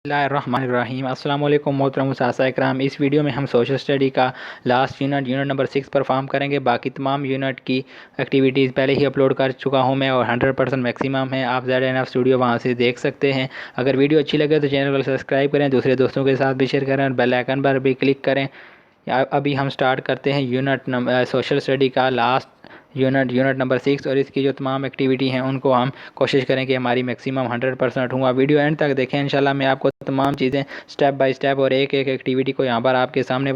बिस्मिल्लाहिर्रहमानिर्रहीम अस्सलाम वालेकुम मोहतरम मुसासा इकराम। इस वीडियो में हम सोशल स्टडी का लास्ट यूनिट नंबर 6 परफॉर्म करेंगे। बाकी तमाम यूनिट की एक्टिविटीज़ पहले ही अपलोड कर चुका हूं मैं और 100% मैक्सिमम है। आप ZNF स्टूडियो वहां से देख सकते हैं। अगर वीडियो अच्छी लगे तो चैनल को सब्सक्राइब करें, दूसरे दोस्तों के साथ भी शेयर करें और बेल आइकन पर भी क्लिक करें। अभी हम स्टार्ट करते हैं यूनिट नंबर सोशल स्टडी का लास्ट यूनिट नंबर 6 और इसकी जो तमाम एक्टिविटी हैं उनको हम कोशिश करें कि हमारी मैक्सिमम 100% हुआ। वीडियो एंड तक देखें, इंशाल्लाह मैं आपको तमाम चीज़ें स्टेप बाय स्टेप और एक एक एक्टिविटी को यहाँ पर आपके सामने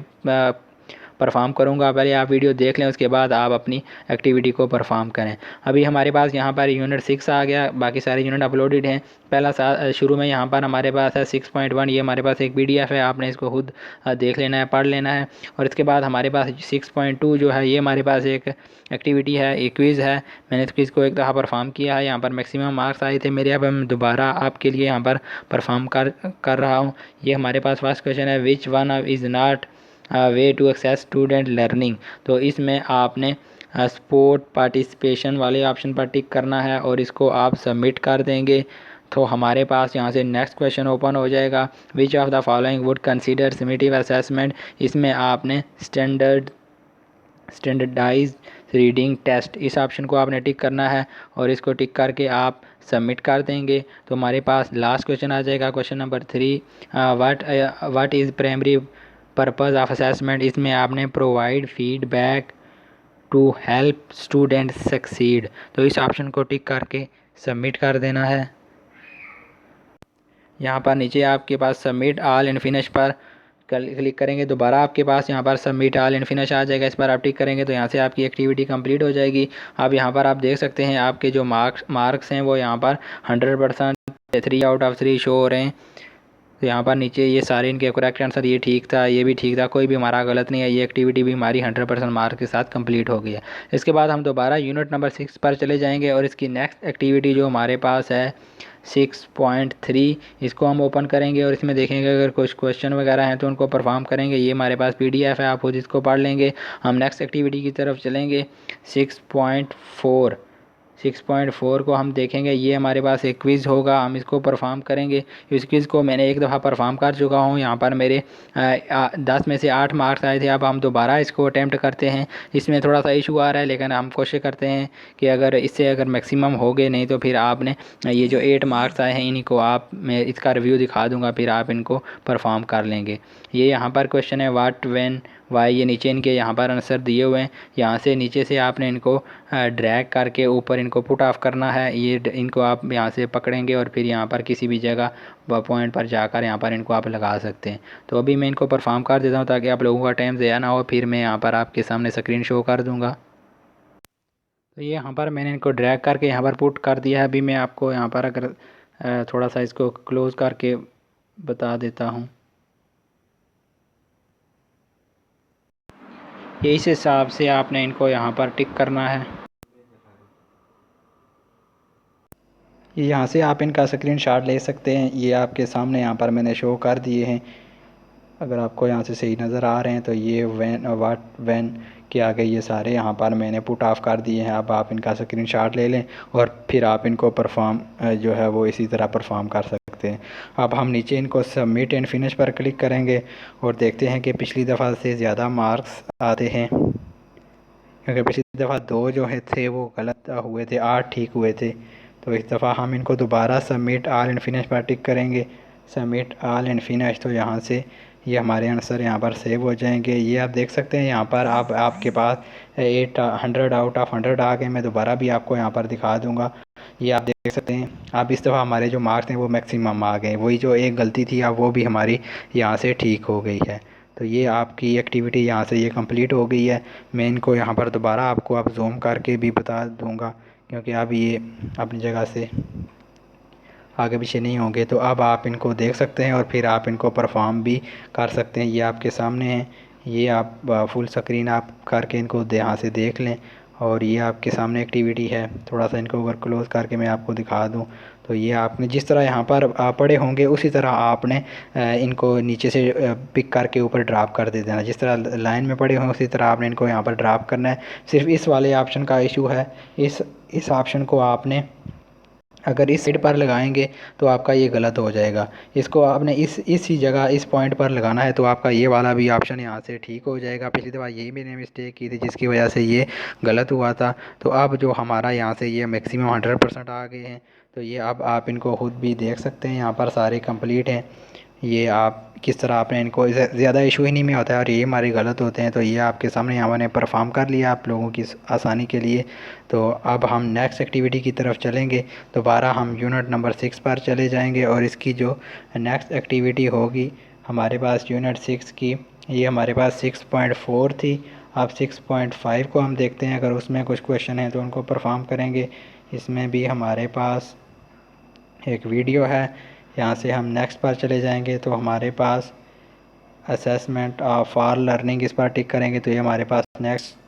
परफॉर्म करूँगा। पहले आप वीडियो देख लें, उसके बाद आप अपनी एक्टिविटी को परफॉर्म करें। अभी हमारे पास यहाँ पर यूनिट 6 आ गया, बाकी सारे यूनिट अपलोडेड हैं। पहला शुरू में यहाँ पर हमारे पास है 6.1, ये हमारे पास एक PDF है, आपने इसको खुद देख लेना है, पढ़ लेना है। और इसके बाद हमारे पास 6.2 जो है ये हमारे पास एक एक्टिविटी है, एक क्विज़ है। मैंने इस क्विज़ को एक दफ़ा परफॉर्म किया है, यहाँ पर मैक्सिमम मार्क्स आए थे मेरे। अब मैं दोबारा आपके लिए यहाँ पर परफॉर्म कर रहा हूँ। ये हमारे पास फर्स्ट क्वेश्चन है, which one is not way to access student learning. तो इसमें आपने स्पोर्ट पार्टिसिपेशन वाले ऑप्शन पर टिक करना है और इसको आप सबमिट कर देंगे। तो हमारे पास यहाँ से नेक्स्ट क्वेश्चन ओपन हो जाएगा, which of the following would consider summative assessment. इसमें आपने स्टैंडर्डाइज रीडिंग टेस्ट, इस ऑप्शन को आपने टिक करना है और इसको टिक करके आप सबमिट कर देंगे। तो हमारे पास लास्ट क्वेश्चन आ जाएगा, question number 3, what is primary purpose of assessment. इसमें आपने provide feedback to help student succeed, तो इस ऑप्शन को टिक करके सबमिट कर देना है। यहाँ पर नीचे आपके पास सबमिट ऑल एंड फिनिश पर क्लिक करेंगे, दोबारा आपके पास यहाँ पर सबमिट ऑल एंड फिनिश आ जाएगा। इस पर आप टिक करेंगे तो यहाँ से आपकी एक्टिविटी कंप्लीट हो जाएगी। अब यहाँ पर आप देख सकते हैं आपके जो मार्क्स हैं वो यहाँ पर 100% 3 आउट ऑफ 3 शो हो रहे हैं। तो यहाँ पर नीचे ये सारे इनके करेक्ट आंसर, ये ठीक था, ये भी ठीक था, कोई भी हमारा गलत नहीं है। ये एक्टिविटी भी हमारी 100% मार्क्स के साथ कंप्लीट हो गई है। इसके बाद हम दोबारा यूनिट नंबर 6 पर चले जाएंगे और इसकी नेक्स्ट एक्टिविटी जो हमारे पास है 6.3, इसको हम ओपन करेंगे और इसमें देखेंगे अगर कुछ क्वेश्चन वगैरह हैं तो उनको परफॉर्म करेंगे। ये हमारे पास PDF है, आप खुद इसको पढ़ लेंगे। हम नेक्स्ट एक्टिविटी की तरफ चलेंगे। 6.4 को हम देखेंगे, ये हमारे पास एक क्विज़ होगा, हम इसको परफॉर्म करेंगे। इस क्विज़ को मैंने एक दफ़ा परफॉर्म कर चुका हूँ, यहाँ पर मेरे 10 में से 8 मार्क्स आए थे। अब हम दोबारा इसको अटैम्प्ट करते हैं। इसमें थोड़ा सा इशू आ रहा है लेकिन हम कोशिश करते हैं कि अगर मैक्सिमम हो गए, नहीं तो फिर आपने ये जो 8 मार्क्स आए हैं इन्हीं को मैं इसका रिव्यू दिखा दूँगा, फिर आप इनको परफॉर्म कर लेंगे। ये यहाँ पर क्वेश्चन है व्हाट व्हेन वाई, ये नीचे इनके यहाँ पर आंसर दिए हुए हैं। यहाँ से नीचे से आपने इनको ड्रैग करके ऊपर इनको पुट ऑफ करना है। ये इनको आप यहाँ से पकड़ेंगे और फिर यहाँ पर किसी भी जगह पॉइंट पर जाकर यहाँ पर इनको आप लगा सकते हैं। तो अभी मैं इनको परफॉर्म कर देता हूँ ताकि आप लोगों का टाइम ज़ाया ना हो, फिर मैं यहाँ पर आपके सामने स्क्रीन शो कर दूँगा। तो ये यहाँ पर मैंने इनको ड्रैग करके यहाँ पर पुट कर दिया है। अभी मैं आपको यहाँ पर अगर थोड़ा सा इसको क्लोज़ करके बता देता हूँ, ये इस हिसाब से आपने इनको यहाँ पर टिक करना है। ये यहाँ से आप इनका स्क्रीनशॉट ले सकते हैं, ये आपके सामने यहाँ पर मैंने शो कर दिए हैं। अगर आपको यहाँ से सही नज़र आ रहे हैं तो ये व्हेन के आगे ये सारे यहाँ पर मैंने पुट ऑफ कर दिए हैं। अब आप इनका स्क्रीनशॉट ले लें और फिर आप इनको परफॉर्म जो है वो इसी तरह परफॉर्म कर सकते हैं। अब हम नीचे इनको सबमिट एंड फिनिश पर क्लिक करेंगे और देखते हैं कि पिछली दफ़ा से ज़्यादा मार्क्स आते हैं, क्योंकि पिछली दफ़ा 2 जो है थे वो गलत हुए थे, 8 ठीक हुए थे। तो इस दफ़ा हम इनको दोबारा सबमिट ऑल एंड फिनिश पर टिक करेंगे, सबमिट ऑल एंड फिनिश। तो यहाँ से ये हमारे आंसर यहाँ पर सेव हो जाएंगे। ये आप देख सकते हैं यहाँ पर आपके पास 800 आउट ऑफ 100 आ गए। मैं दोबारा भी आपको यहाँ पर दिखा दूँगा, ये आप देख सकते हैं। अब इस दफ़ा हमारे जो मार्क्स हैं वो मैक्सिमम आ गए, वही जो एक गलती थी अब वो भी हमारी यहाँ से ठीक हो गई है। तो ये आपकी एक्टिविटी यहाँ से ये कंप्लीट हो गई है। मैं इनको यहाँ पर दोबारा आपको अब जूम करके भी बता दूँगा, क्योंकि अब ये अपनी जगह से आगे पीछे नहीं होंगे। तो अब आप इनको देख सकते हैं और फिर आप इनको परफॉर्म भी कर सकते हैं। ये आपके सामने है, ये आप फुल स्क्रीन आप करके इनको यहाँ से देख लें और ये आपके सामने एक्टिविटी है। थोड़ा सा इनको अगर क्लोज़ करके मैं आपको दिखा दूँ तो ये आपने जिस तरह यहाँ पर पड़े होंगे उसी तरह आपने इनको नीचे से पिक करके ऊपर ड्रॉप कर दे देना। जिस तरह लाइन में पड़े हों उसी तरह आपने इनको यहाँ पर ड्रॉप करना है। सिर्फ इस वाले ऑप्शन का इशू है, इस ऑप्शन को आपने अगर इस साइड पर लगाएंगे तो आपका ये गलत हो जाएगा। इसको आपने इसी जगह इस पॉइंट पर लगाना है, तो आपका ये वाला भी ऑप्शन यहाँ से ठीक हो जाएगा। पिछली दफ़ा यही मैंने मिस्टेक की थी जिसकी वजह से ये गलत हुआ था। तो अब जो हमारा यहाँ से ये मैक्सिमम 100% आ गए हैं। तो ये अब आप इनको खुद भी देख सकते हैं, यहाँ पर सारे कंप्लीट हैं। ये आप किस तरह आपने इनको ज़्यादा इशू ही नहीं में होता है और ये हमारे गलत होते हैं। तो ये आपके सामने यहाँ मैंने परफॉर्म कर लिया आप लोगों की आसानी के लिए। तो अब हम नेक्स्ट एक्टिविटी की तरफ चलेंगे। दोबारा हम यूनिट नंबर 6 पर चले जाएंगे और इसकी जो नेक्स्ट एक्टिविटी होगी हमारे पास यूनिट 6 की, ये हमारे पास 6.4 थी। अब 6.5 को हम देखते हैं, अगर उसमें कुछ क्वेश्चन हैं तो उनको परफॉर्म करेंगे। इसमें भी हमारे पास एक वीडियो है। यहाँ से हम नेक्स्ट पर चले जाएंगे तो हमारे पास असेसमेंट फॉर लर्निंग, इस पर टिक करेंगे तो ये हमारे पास नेक्स्ट।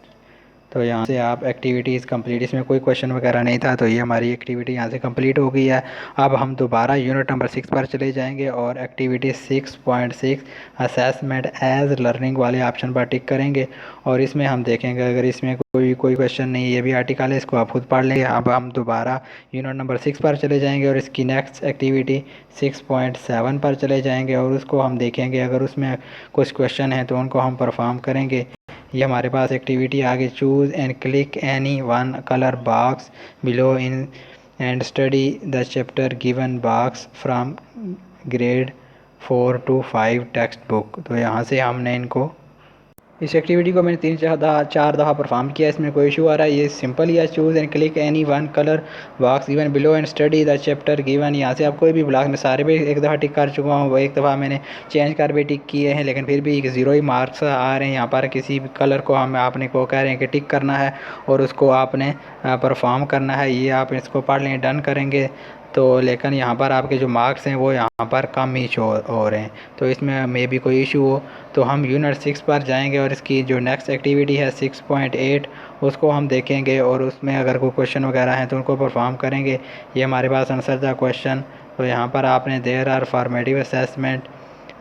तो यहाँ से आप एक्टिविटीज़ कंप्लीट, इसमें कोई क्वेश्चन वगैरह नहीं था, तो ये हमारी एक्टिविटी यहाँ से कंप्लीट हो गई है। अब हम दोबारा यूनिट नंबर 6 पर चले जाएंगे और एक्टिविटी 6.6 असेसमेंट एज लर्निंग वाले ऑप्शन पर टिक करेंगे और इसमें हम देखेंगे अगर इसमें कोई क्वेश्चन नहीं, ये भी आर्टिकल है, इसको आप खुद पढ़ लेंगे। अब हम दोबारा यूनिट नंबर 6 पर चले जाएंगे और इसकी नेक्स्ट एक्टिविटी 6.7 पर चले जाएंगे और उसको हम देखेंगे अगर उसमें कुछ क्वेश्चन हैं तो उनको हम परफॉर्म करेंगे। ये हमारे पास एक्टिविटी आगे, choose and click any one colour box below in and study the chapter given box from grade 4 to 5 text book. तो यहाँ से हमने इनको, इस एक्टिविटी को मैंने 3-4 दफ़ा परफॉर्म किया, इसमें कोई इशू आ रहा है। ये सिंपल ही है, choose and click any one colour box given below and study the chapter given. यहाँ से आप कोई भी ब्लॉक में सारे भी एक दफ़ा टिक कर चुका हूँ, एक दफ़ा मैंने चेंज कर भी टिक किए हैं, लेकिन फिर भी 0 ही मार्क्स आ रहे हैं। यहाँ पर किसी भी कलर को हम आपने को कह रहे हैं कि टिक करना है और उसको आपने परफॉर्म करना है। ये आप इसको पढ़ लें, डन करेंगे तो, लेकिन यहाँ पर आपके जो मार्क्स हैं वो यहाँ पर कम ही शो हो रहे हैं। तो इसमें मे भी कोई इशू हो तो हम यूनिट 6 पर जाएंगे और इसकी जो नेक्स्ट एक्टिविटी है 6.8 उसको हम देखेंगे और उसमें अगर कोई क्वेश्चन वगैरह हैं तो उनको परफॉर्म करेंगे। ये हमारे पास आंसर द क्वेश्चन, तो यहाँ पर आपने देयर आर फॉर्मेटिव असेसमेंट,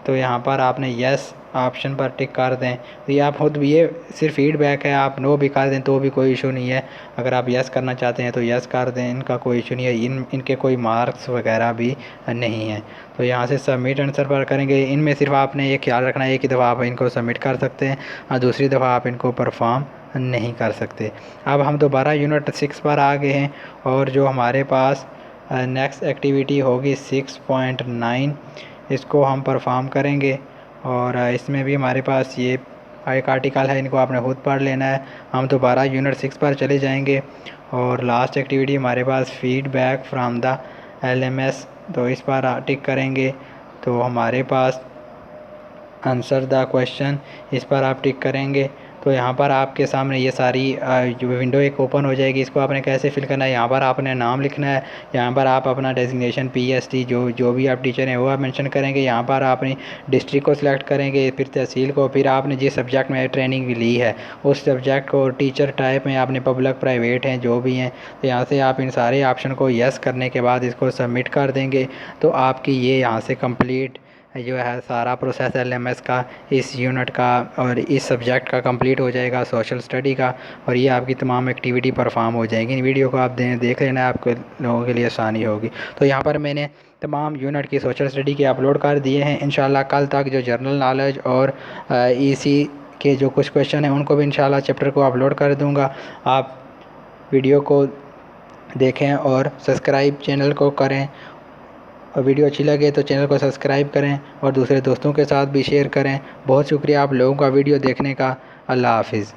तो यहाँ पर आपने यस ऑप्शन पर टिक कर दें। तो ये आप खुद भी, ये सिर्फ फीडबैक है, आप नो भी कर दें तो भी कोई इशू नहीं है। अगर आप यस करना चाहते हैं तो यस कर दें, इनका कोई इशू नहीं है, इनके कोई मार्क्स वगैरह भी नहीं है। तो यहाँ से सबमिट आंसर पर करेंगे। इनमें सिर्फ आपने ये ख्याल रखना है एक ही दफ़ा आप इनको सबमिट कर सकते हैं और दूसरी दफ़ा आप इनको परफॉर्म नहीं कर सकते। अब हम दोबारा यूनिट 6 पर आ गए हैं और जो हमारे पास नेक्स्ट एक्टिविटी होगी 6.9, इसको हम परफॉर्म करेंगे और इसमें भी हमारे पास ये एक आर्टिकल है, इनको आपने खुद पढ़ लेना है। हम दोबारा यूनिट 6 पर चले जाएंगे और लास्ट एक्टिविटी हमारे पास फीडबैक फ्रॉम द LMS, तो इस पर टिक करेंगे तो हमारे पास आंसर द क्वेश्चन, इस पर आप टिक करेंगे तो यहाँ पर आपके सामने ये सारी जो विंडो एक ओपन हो जाएगी। इसको आपने कैसे फिल करना है, यहाँ पर आपने नाम लिखना है, यहाँ पर आप अपना डेजिग्नेशन PST जो भी आप टीचर हैं वो आप मेंशन करेंगे। यहाँ पर आपने डिस्ट्रिक्ट को सिलेक्ट करेंगे, फिर तहसील को, फिर आपने जिस सब्जेक्ट में ट्रेनिंग ली है उस सब्जेक्ट को, टीचर टाइप में आपने पब्लिक प्राइवेट हैं जो भी हैं। तो यहाँ से आप इन सारे ऑप्शन को येस करने के बाद इसको सबमिट कर देंगे तो आपकी ये यहाँ से कंप्लीट जो है सारा प्रोसेस LMS का, इस यूनिट का और इस सब्जेक्ट का कंप्लीट हो जाएगा, सोशल स्टडी का, और ये आपकी तमाम एक्टिविटी परफॉर्म हो जाएगी। इन वीडियो को आप देख लेना, आपके लोगों के लिए आसानी होगी। तो यहाँ पर मैंने तमाम यूनिट की सोशल स्टडी के अपलोड कर दिए हैं। इंशाल्लाह कल तक जो जनरल नॉलेज और EC के जो कुछ क्वेश्चन हैं उनको भी इंशाल्लाह चैप्टर को अपलोड कर दूँगा। आप वीडियो को देखें और सब्सक्राइब चैनल को करें, और वीडियो अच्छी लगे तो चैनल को सब्सक्राइब करें और दूसरे दोस्तों के साथ भी शेयर करें। बहुत शुक्रिया आप लोगों का वीडियो देखने का। अल्लाह हाफिज़।